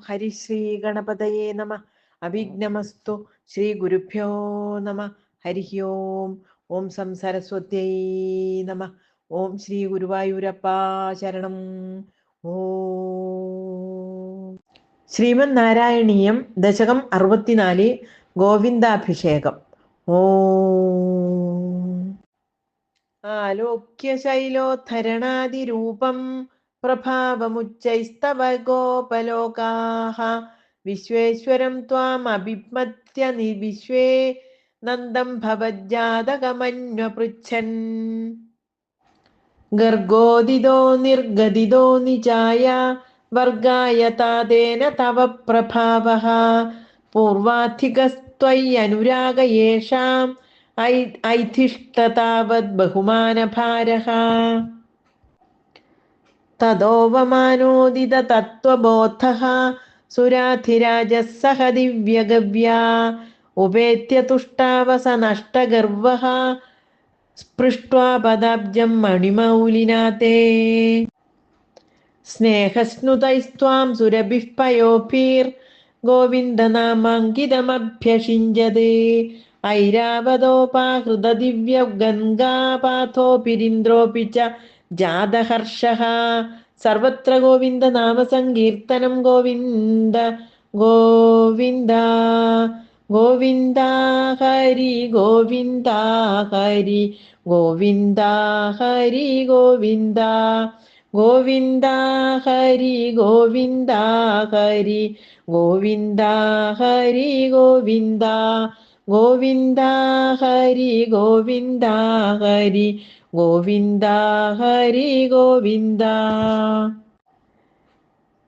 ഹരിശ്രീ ഗണപതയേ നമ. അവിഘ്നമസ്തു. ശ്രീ ഗുരുഭ്യോ നമ. ഹരി ഓം. ഓം സം സരസ്വത്യൈ നമ. ഓം ശ്രീ ഗുരുവായൂരപ്പാ ശരണം. ഓം. ശ്രീമന് നാരായണീയം ദശകം 64 ഗോവിന്ദാഭിഷേകം. ഓം. ആലോക്യ ശൈലോദ്ധരണാദിരൂപം പ്രഭാവമുച്ചൈസ്തവ ഗോപലോകാഃ വിശ്വേശ്വരം ത്വാമഭിമത്യ വിശ്വേ നന്ദം ഭവജ്ജാതകമന്വപൃച്ഛൻ. ഗർഗോദിതോ നിർഗദിതോ നിജായ വർഗായ താതേന തവ പ്രഭാവഃ പൂർവാധികസ്ത്വയ്യനുരാഗ യേഷാം ഐധിഷ്ഠതാവത് ബഹുമാനഭാരഃ. തതോവമാനോദിത തത്വബോധഃ സുരാധിരാജഃ സഹ ദിവ്യഗവ്യാ ഉപേത്യ തുഷ്ടാവസ നഷ്ടഗർവഃ സ്പൃഷ്ട്വാ പദാബ്ജം മണിമൗലിനാ തേ. സ്നേഹസ്നുതൈസ്ത്വാം സുരഭിഃ പയോഭിർ ഗോവിന്ദനാമാങ്കിതമഭ്യഷിഞ്ജത് ഐരാവതോപാഹൃത ദിവ്യ ഗംഗാപാഥോപിരിന്ദ്രോപി ച ജാതഹർഷഃ. സർവത്ര ഗോവിന്ദ നാമ സങ്കീർത്തനം. ഗോവിന്ദ ഗോവിന്ദ ഗോവിന്ദ ഹരി ഗോവിന്ദ ഹരി ഗോവിന്ദ ഹരി ഗോവിന്ദ ഗോവിന്ദ ഹരി ഗോവിന്ദ ഹരി ഗോവിന്ദ ഹരി ഗോവിന്ദ ഗോവിന്ദ ഹരി ഗോവിന്ദ ഹരി ഗോവിന്ദ ഹരി ഗോവിന്ദ.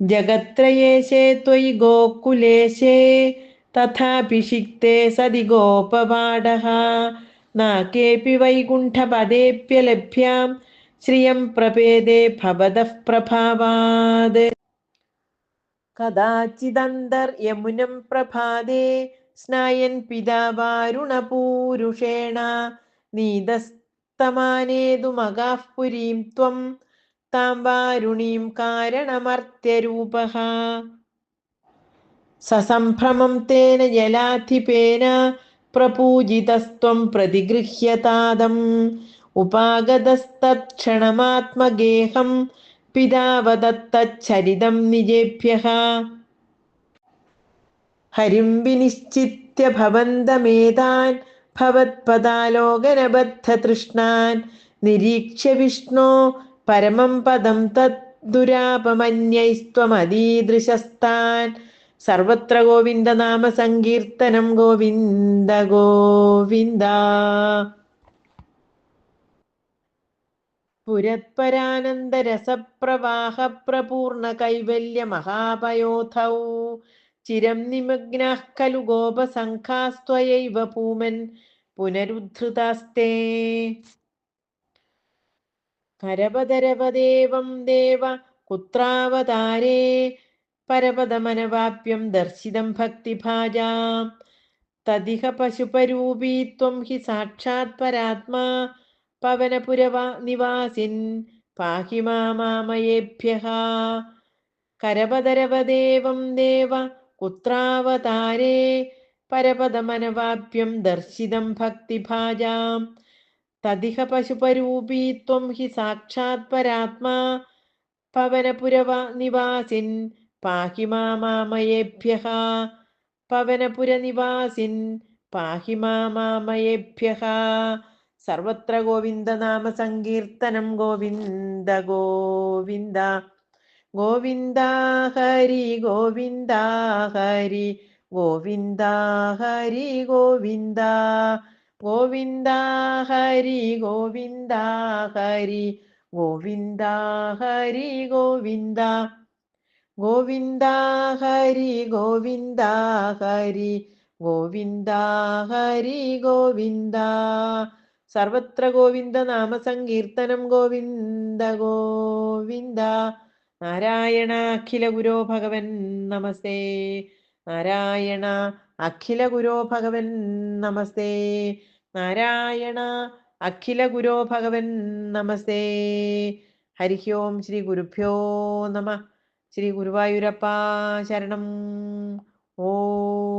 ജഗത്രയേശേ ത്വയി ഗോകുലേശേ തഥാഭിഷിക്തേ സതി ഗോപവാടഃ നാകേപി വൈകുണ്ഠപദേപ്യലഭ്യാം ശ്രിയം പ്രപേദേ ഭവതഃ പ്രഭാവാത്. കദാചിദന്തർയമുനം പ്രഭാതേ സ്നായൻ പിതാ വാരുണപൂരുഷേണ നീതസ്തമാനേതുമഗാഃ പുരീം ത്വം താം വാരുണീം കാരണമർത്യരൂപഃ. സസംഭ്രമം തേന ജലാധിപേന പ്രപൂജിതസ്ത്വം പ്രതിഗൃഹ്യതാദം ഉപാഗതസ്തത്ക്ഷണമാത്മഗേഹം പിതാവദത്തച്ചരിതം നിജേഭ്യഃ. ഹരിം വിനിശ്ചിത്യ ഭവന്തമേതാൻ ഭവത്പദാലോകനബദ്ധതൃഷ്ണാൻ നിരീക്ഷ്യ വിഷ്ണോ പരമം പദം തത് ദുരാപമന്യൈസ്ത്വമദീദൃശസ്താൻ. സർവത്ര ഗോവിന്ദ നാമ സങ്കീർത്തനം. ഗോവിന്ദ ഗോവിന്ദ. പുരത്പരാനന്ദരസപ്രവാഹ പ്രപൂർണ കൈവല്യ മഹാപയോധൗ ചിരം നിമഗ്നാഃ ഖലു ഗോപസംഘാസ്ത്വയൈവ പൂമൻ പുനരുദ്ധൃതാസ്തേ. കരപദരപദേവം ദേവ കുത്രാവതാരേ പരപദമനവാപ്യം ദർശിതം ഭക്തിഭാജാം തദിഹ പശുപരൂപീ ത്വം ഹി സാക്ഷാത് പരാത്മാ പവനപുരനിവാസിൻ പാഹി മാമയേഭ്യഃ. കരപദരപദേവം ദേവ കുത്രാവതാരേ പരപദമനവാപ്യം ദർശിതം ഭക്തിഭാജാം തദിഹ പശുപരൂപീ ത്വം ഹി സാക്ഷാത് പരാത്മാ പവനപുരനിവാസിൻ പാഹി മാമയേഭ്യഃ. പവനപുരനിവാസിൻ പാഹി മാമയേഭ്യഃ. സർവത്ര ഗോവിന്ദ നാമ സങ്കീർത്തനം. ഗോവിന്ദ ഗോവിന്ദ ഗോവിന്ദ ഹരി ഗോവിന്ദ ഹരി ഗോവിന്ദ ഹരി ഗോവിന്ദ ഗോവിന്ദ ഹരി ഗോവിന്ദ ഹരി ഗോവിന്ദ ഹരി ഗോവിന്ദ ഗോവിന്ദ ഹരി ഗോവിന്ദ ഹരി ഗോവിന്ദ ഹരി ഗോവിന്ദ. സർവത്ര ഗോവിന്ദ നാമ സങ്കീർത്തനം. ഗോവിന്ദ ഗോവിന്ദ. നാരായണ അഖില ഗുരോ ഭഗവൻ നമസ്തേ. നാരായണ അഖില ഗുരോ ഭഗവൻ നമസ്തേ. നാരായണ അഖില ഗുരോ ഭഗവൻ നമസ്തേ. ഹരി ഓം. ശ്രീ ഗുരുഭ്യോ നമ. ശ്രീ ഗുരുവായൂരപ്പ ശരണം. ഓം.